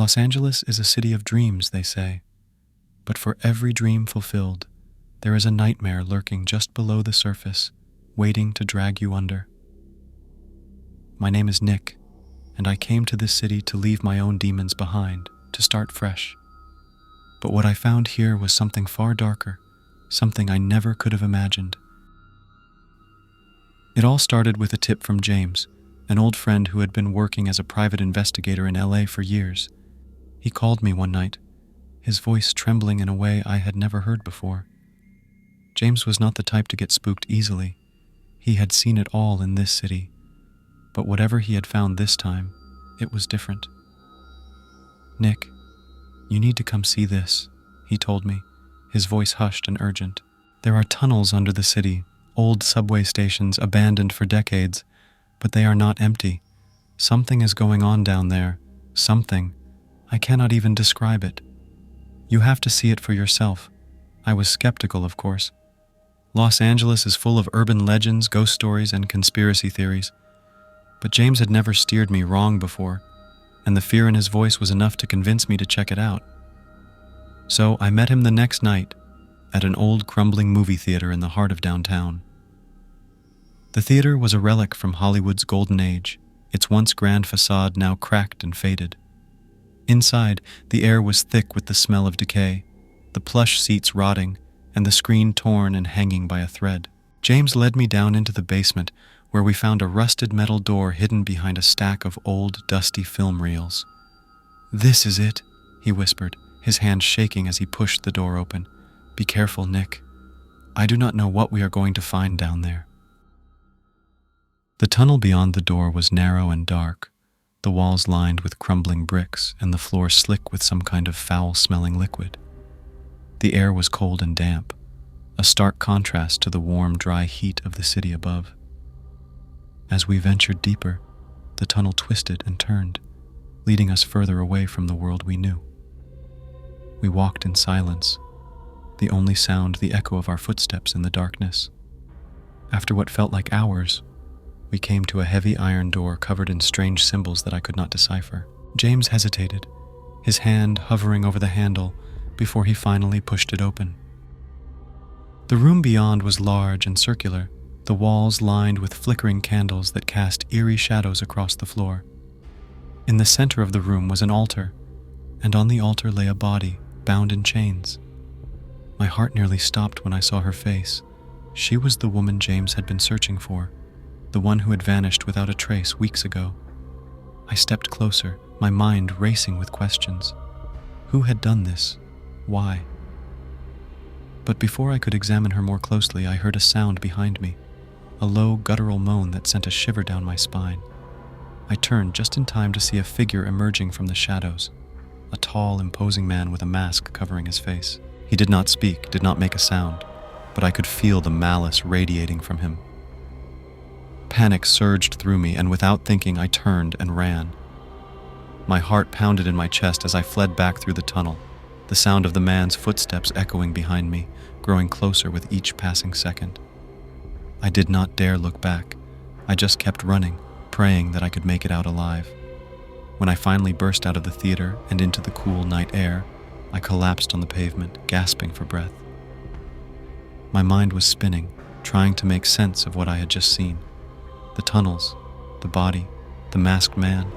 Los Angeles is a city of dreams, they say, but for every dream fulfilled, there is a nightmare lurking just below the surface, waiting to drag you under. My name is Nick, and I came to this city to leave my own demons behind, to start fresh. But what I found here was something far darker, something I never could have imagined. It all started with a tip from James, an old friend who had been working as a private investigator in LA for years. He called me one night, his voice trembling in a way I had never heard before. James was not the type to get spooked easily. He had seen it all in this city, but whatever he had found this time, it was different. "Nick, you need to come see this," he told me, his voice hushed and urgent. "There are tunnels under the city, old subway stations abandoned for decades, but they are not empty. Something is going on down there, something. I cannot even describe it. You have to see it for yourself." I was skeptical, of course. Los Angeles is full of urban legends, ghost stories, and conspiracy theories. But James had never steered me wrong before, and the fear in his voice was enough to convince me to check it out. So I met him the next night at an old crumbling movie theater in the heart of downtown. The theater was a relic from Hollywood's golden age, its once grand facade now cracked and faded. Inside, the air was thick with the smell of decay, the plush seats rotting, and the screen torn and hanging by a thread. James led me down into the basement, where we found a rusted metal door hidden behind a stack of old, dusty film reels. "This is it," he whispered, his hand shaking as he pushed the door open. "Be careful, Nick. I do not know what we are going to find down there." The tunnel beyond the door was narrow and dark, the walls lined with crumbling bricks and the floor slick with some kind of foul-smelling liquid. The air was cold and damp, a stark contrast to the warm, dry heat of the city above. As we ventured deeper, the tunnel twisted and turned, leading us further away from the world we knew. We walked in silence, the only sound the echo of our footsteps in the darkness. After what felt like hours, we came to a heavy iron door covered in strange symbols that I could not decipher. James hesitated, his hand hovering over the handle before he finally pushed it open. The room beyond was large and circular, the walls lined with flickering candles that cast eerie shadows across the floor. In the center of the room was an altar, and on the altar lay a body, bound in chains. My heart nearly stopped when I saw her face. She was the woman James had been searching for, the one who had vanished without a trace weeks ago. I stepped closer, my mind racing with questions. Who had done this? Why? But before I could examine her more closely, I heard a sound behind me, a low, guttural moan that sent a shiver down my spine. I turned just in time to see a figure emerging from the shadows, a tall, imposing man with a mask covering his face. He did not speak, did not make a sound, but I could feel the malice radiating from him. Panic surged through me, and without thinking, I turned and ran. My heart pounded in my chest as I fled back through the tunnel, the sound of the man's footsteps echoing behind me, growing closer with each passing second. I did not dare look back. I just kept running, praying that I could make it out alive. When I finally burst out of the theater and into the cool night air, I collapsed on the pavement, gasping for breath. My mind was spinning, trying to make sense of what I had just seen. The tunnels, the body, the masked man.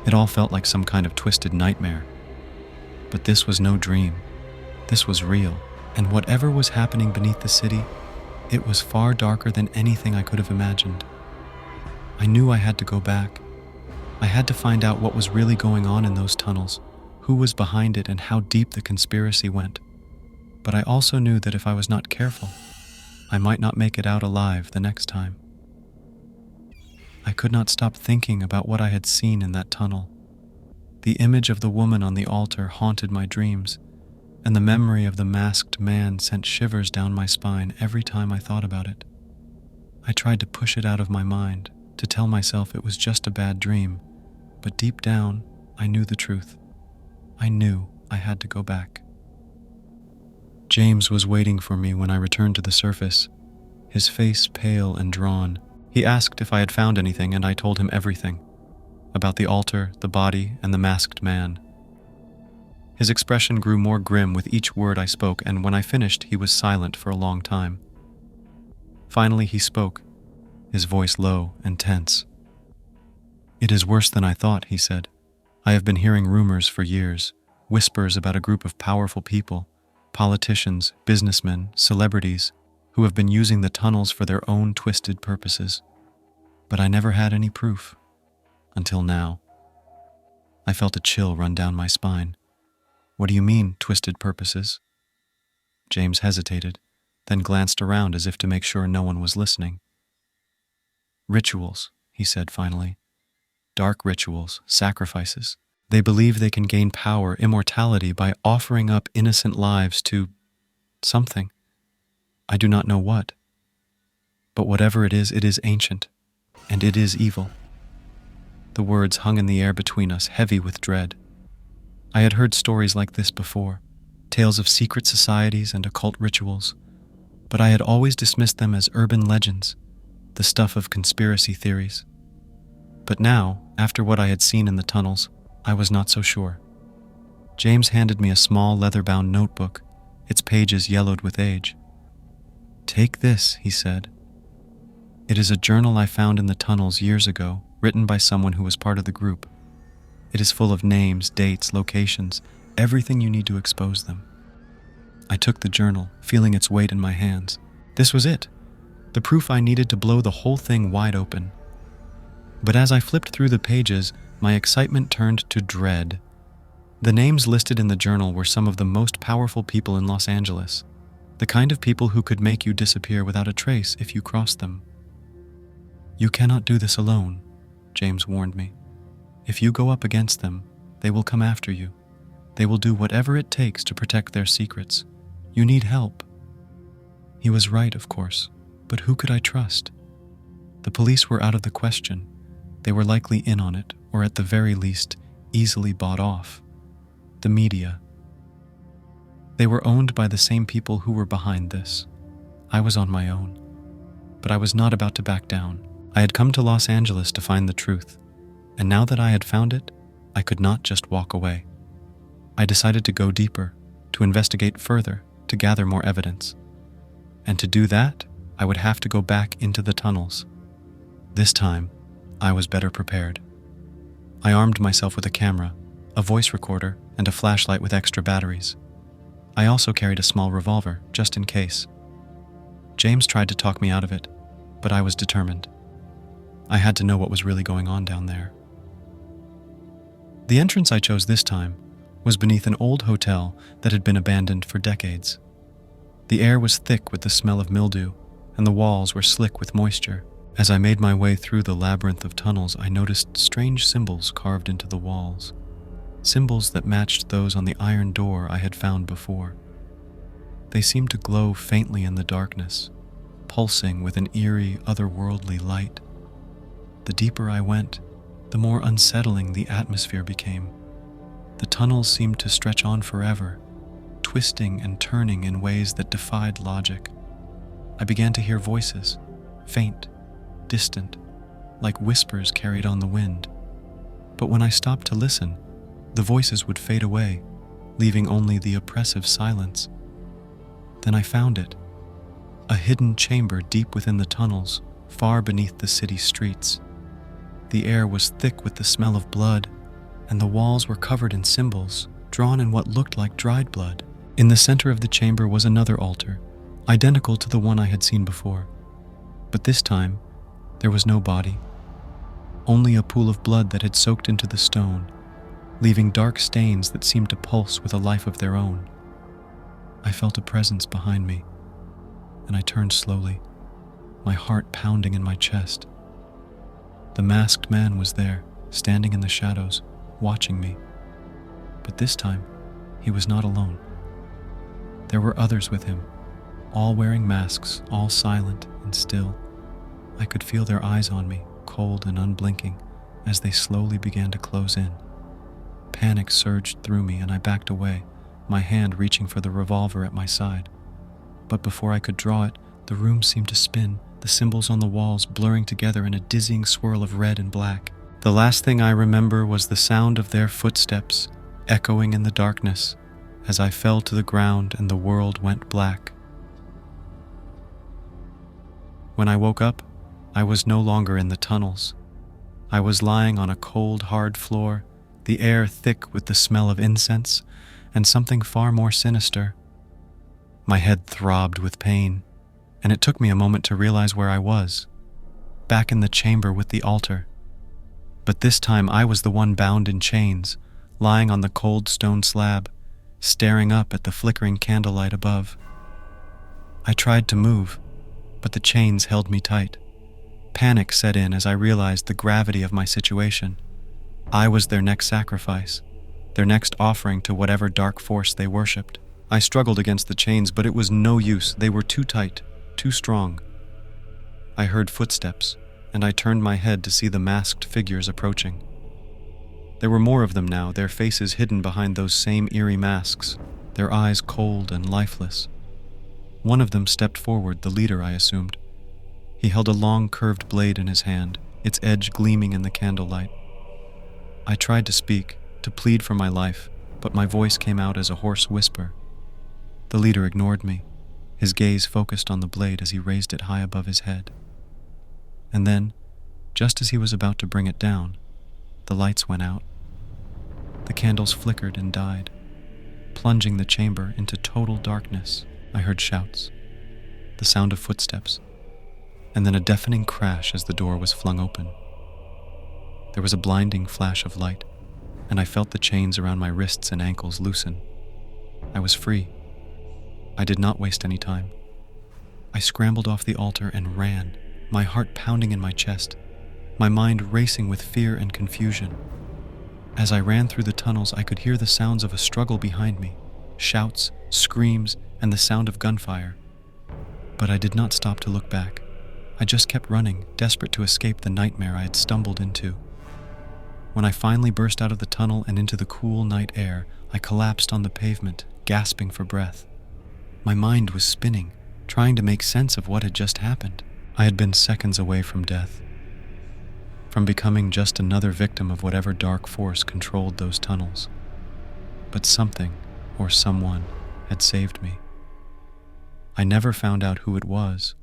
It all felt like some kind of twisted nightmare. But this was no dream. This was real. And whatever was happening beneath the city, it was far darker than anything I could have imagined. I knew I had to go back. I had to find out what was really going on in those tunnels, who was behind it, and how deep the conspiracy went. But I also knew that if I was not careful, I might not make it out alive the next time. I could not stop thinking about what I had seen in that tunnel. The image of the woman on the altar haunted my dreams, and the memory of the masked man sent shivers down my spine every time I thought about it. I tried to push it out of my mind, to tell myself it was just a bad dream, but deep down, I knew the truth. I knew I had to go back. James was waiting for me when I returned to the surface, his face pale and drawn. He asked if I had found anything, and I told him everything. About the altar, the body, and the masked man. His expression grew more grim with each word I spoke, and when I finished, he was silent for a long time. Finally, he spoke, his voice low and tense. "It is worse than I thought," he said. "I have been hearing rumors for years, whispers about a group of powerful people, politicians, businessmen, celebrities, who have been using the tunnels for their own twisted purposes. But I never had any proof. Until now." I felt a chill run down my spine. "What do you mean, twisted purposes?" James hesitated, then glanced around as if to make sure no one was listening. "Rituals," he said finally. "Dark rituals, sacrifices. They believe they can gain power, immortality, by offering up innocent lives to something. I do not know what. But whatever it is ancient, and it is evil." The words hung in the air between us, heavy with dread. I had heard stories like this before, tales of secret societies and occult rituals, but I had always dismissed them as urban legends, the stuff of conspiracy theories. But now, after what I had seen in the tunnels, I was not so sure. James handed me a small leather-bound notebook, its pages yellowed with age. "Take this," he said. "It is a journal I found in the tunnels years ago, written by someone who was part of the group. It is full of names, dates, locations, everything you need to expose them." I took the journal, feeling its weight in my hands. This was it, the proof I needed to blow the whole thing wide open. But as I flipped through the pages, my excitement turned to dread. The names listed in the journal were some of the most powerful people in Los Angeles, the kind of people who could make you disappear without a trace if you crossed them. "You cannot do this alone," James warned me. "If you go up against them, they will come after you. They will do whatever it takes to protect their secrets. You need help." He was right, of course, but who could I trust? The police were out of the question. They were likely in on it, or at the very least, easily bought off. The media. They were owned by the same people who were behind this. I was on my own. But I was not about to back down. I had come to Los Angeles to find the truth, and now that I had found it, I could not just walk away. I decided to go deeper, to investigate further, to gather more evidence. And to do that, I would have to go back into the tunnels. This time, I was better prepared. I armed myself with a camera, a voice recorder, and a flashlight with extra batteries. I also carried a small revolver, just in case. James tried to talk me out of it, but I was determined. I had to know what was really going on down there. The entrance I chose this time was beneath an old hotel that had been abandoned for decades. The air was thick with the smell of mildew, and the walls were slick with moisture. As I made my way through the labyrinth of tunnels, I noticed strange symbols carved into the walls. Symbols that matched those on the iron door I had found before. They seemed to glow faintly in the darkness, pulsing with an eerie, otherworldly light. The deeper I went, the more unsettling the atmosphere became. The tunnels seemed to stretch on forever, twisting and turning in ways that defied logic. I began to hear voices, faint, distant, like whispers carried on the wind. But when I stopped to listen, the voices would fade away, leaving only the oppressive silence. Then I found it, a hidden chamber deep within the tunnels, far beneath the city streets. The air was thick with the smell of blood, and the walls were covered in symbols, drawn in what looked like dried blood. In the center of the chamber was another altar, identical to the one I had seen before. But this time, there was no body, only a pool of blood that had soaked into the stone, leaving dark stains that seemed to pulse with a life of their own. I felt a presence behind me, and I turned slowly, my heart pounding in my chest. The masked man was there, standing in the shadows, watching me. But this time, he was not alone. There were others with him, all wearing masks, all silent and still. I could feel their eyes on me, cold and unblinking, as they slowly began to close in. Panic surged through me and I backed away, my hand reaching for the revolver at my side. But before I could draw it, the room seemed to spin, the symbols on the walls blurring together in a dizzying swirl of red and black. The last thing I remember was the sound of their footsteps echoing in the darkness as I fell to the ground and the world went black. When I woke up, I was no longer in the tunnels. I was lying on a cold, hard floor, the air thick with the smell of incense and something far more sinister. My head throbbed with pain, and it took me a moment to realize where I was, back in the chamber with the altar. But this time I was the one bound in chains, lying on the cold stone slab, staring up at the flickering candlelight above. I tried to move, but the chains held me tight. Panic set in as I realized the gravity of my situation. I was their next sacrifice, their next offering to whatever dark force they worshipped. I struggled against the chains, but it was no use. They were too tight, too strong. I heard footsteps, and I turned my head to see the masked figures approaching. There were more of them now, their faces hidden behind those same eerie masks, their eyes cold and lifeless. One of them stepped forward, the leader, I assumed. He held a long, curved blade in his hand, its edge gleaming in the candlelight. I tried to speak, to plead for my life, but my voice came out as a hoarse whisper. The leader ignored me, his gaze focused on the blade as he raised it high above his head. And then, just as he was about to bring it down, the lights went out. The candles flickered and died, plunging the chamber into total darkness. I heard shouts, the sound of footsteps, and then a deafening crash as the door was flung open. There was a blinding flash of light, and I felt the chains around my wrists and ankles loosen. I was free. I did not waste any time. I scrambled off the altar and ran, my heart pounding in my chest, my mind racing with fear and confusion. As I ran through the tunnels, I could hear the sounds of a struggle behind me, shouts, screams, and the sound of gunfire. But I did not stop to look back. I just kept running, desperate to escape the nightmare I had stumbled into. When I finally burst out of the tunnel and into the cool night air, I collapsed on the pavement, gasping for breath. My mind was spinning, trying to make sense of what had just happened. I had been seconds away from death, from becoming just another victim of whatever dark force controlled those tunnels. But something, or someone, had saved me. I never found out who it was,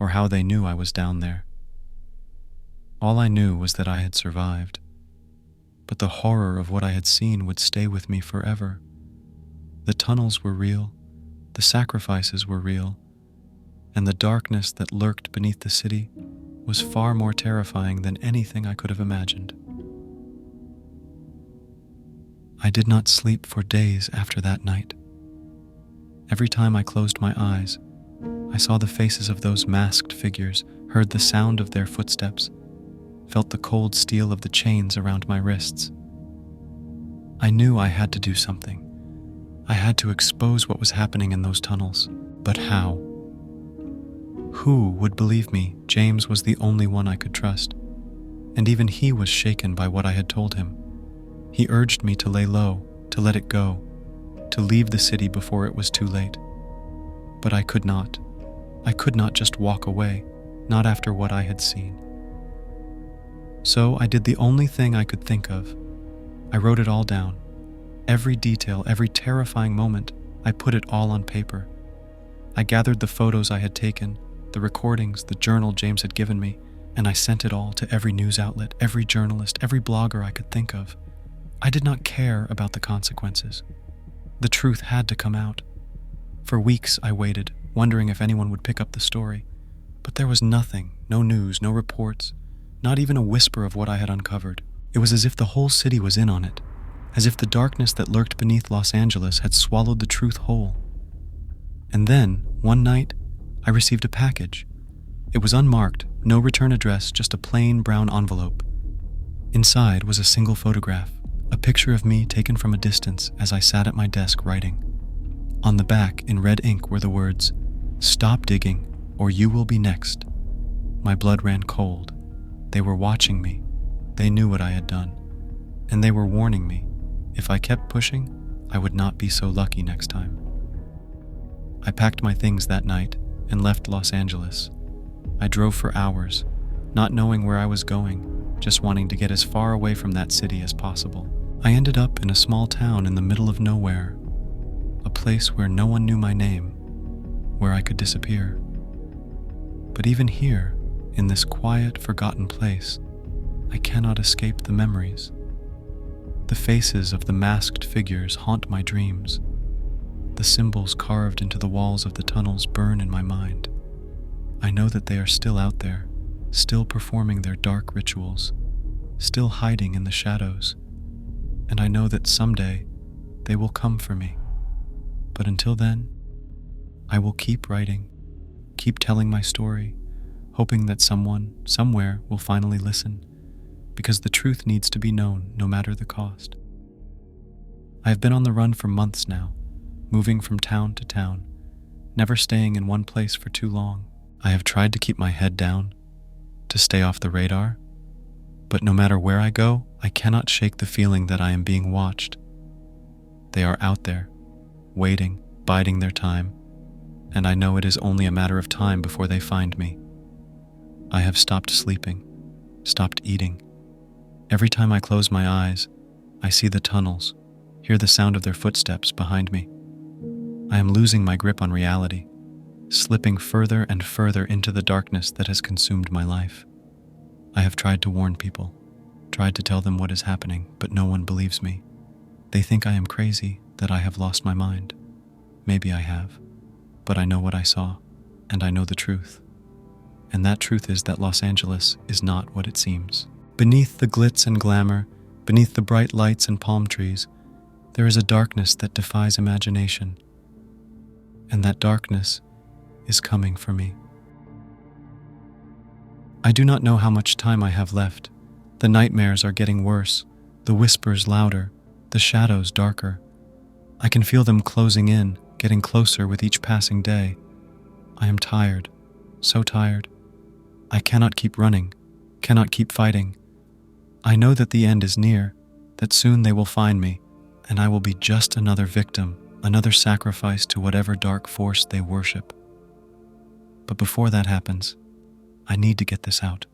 or how they knew I was down there. All I knew was that I had survived, but the horror of what I had seen would stay with me forever. The tunnels were real, the sacrifices were real, and the darkness that lurked beneath the city was far more terrifying than anything I could have imagined. I did not sleep for days after that night. Every time I closed my eyes, I saw the faces of those masked figures, heard the sound of their footsteps, felt the cold steel of the chains around my wrists. I knew I had to do something. I had to expose what was happening in those tunnels. But how? Who would believe me? James was the only one I could trust, and even he was shaken by what I had told him. He urged me to lay low, to let it go, to leave the city before it was too late. But I could not. I could not just walk away, not after what I had seen. So I did the only thing I could think of. I wrote it all down. Every detail, every terrifying moment, I put it all on paper. I gathered the photos I had taken, the recordings, the journal James had given me, and I sent it all to every news outlet, every journalist, every blogger I could think of. I did not care about the consequences. The truth had to come out. For weeks I waited, wondering if anyone would pick up the story. But there was nothing, no news, no reports, not even a whisper of what I had uncovered. It was as if the whole city was in on it, as if the darkness that lurked beneath Los Angeles had swallowed the truth whole. And then, one night, I received a package. It was unmarked, no return address, just a plain brown envelope. Inside was a single photograph, a picture of me taken from a distance as I sat at my desk writing. On the back, in red ink, were the words, "Stop digging, or you will be next." My blood ran cold. They were watching me. They knew what I had done. And they were warning me, if I kept pushing, I would not be so lucky next time. I packed my things that night and left Los Angeles. I drove for hours, not knowing where I was going, just wanting to get as far away from that city as possible. I ended up in a small town in the middle of nowhere, a place where no one knew my name, where I could disappear. But even here, in this quiet, forgotten place, I cannot escape the memories. The faces of the masked figures haunt my dreams. The symbols carved into the walls of the tunnels burn in my mind. I know that they are still out there, still performing their dark rituals, still hiding in the shadows. And I know that someday they will come for me. But until then, I will keep writing, keep telling my story, hoping that someone, somewhere, will finally listen, because the truth needs to be known no matter the cost. I have been on the run for months now, moving from town to town, never staying in one place for too long. I have tried to keep my head down, to stay off the radar, but no matter where I go, I cannot shake the feeling that I am being watched. They are out there, waiting, biding their time, and I know it is only a matter of time before they find me. I have stopped sleeping, stopped eating. Every time I close my eyes, I see the tunnels, hear the sound of their footsteps behind me. I am losing my grip on reality, slipping further and further into the darkness that has consumed my life. I have tried to warn people, tried to tell them what is happening, but no one believes me. They think I am crazy, that I have lost my mind. Maybe I have, but I know what I saw, and I know the truth. And that truth is that Los Angeles is not what it seems. Beneath the glitz and glamour, beneath the bright lights and palm trees, there is a darkness that defies imagination. And that darkness is coming for me. I do not know how much time I have left. The nightmares are getting worse, the whispers louder, the shadows darker. I can feel them closing in, getting closer with each passing day. I am tired, so tired. I cannot keep running, cannot keep fighting. I know that the end is near, that soon they will find me, and I will be just another victim, another sacrifice to whatever dark force they worship. But before that happens, I need to get this out,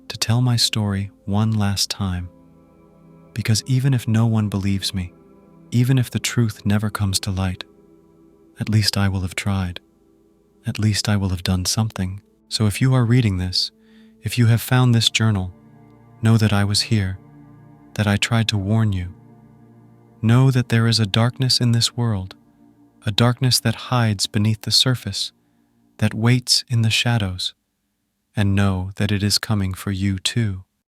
to tell my story one last time, because even if no one believes me, even if the truth never comes to light, at least I will have tried. At least I will have done something. So if you are reading this, if you have found this journal, know that I was here, that I tried to warn you. Know that there is a darkness in this world, a darkness that hides beneath the surface, that waits in the shadows, and know that it is coming for you too.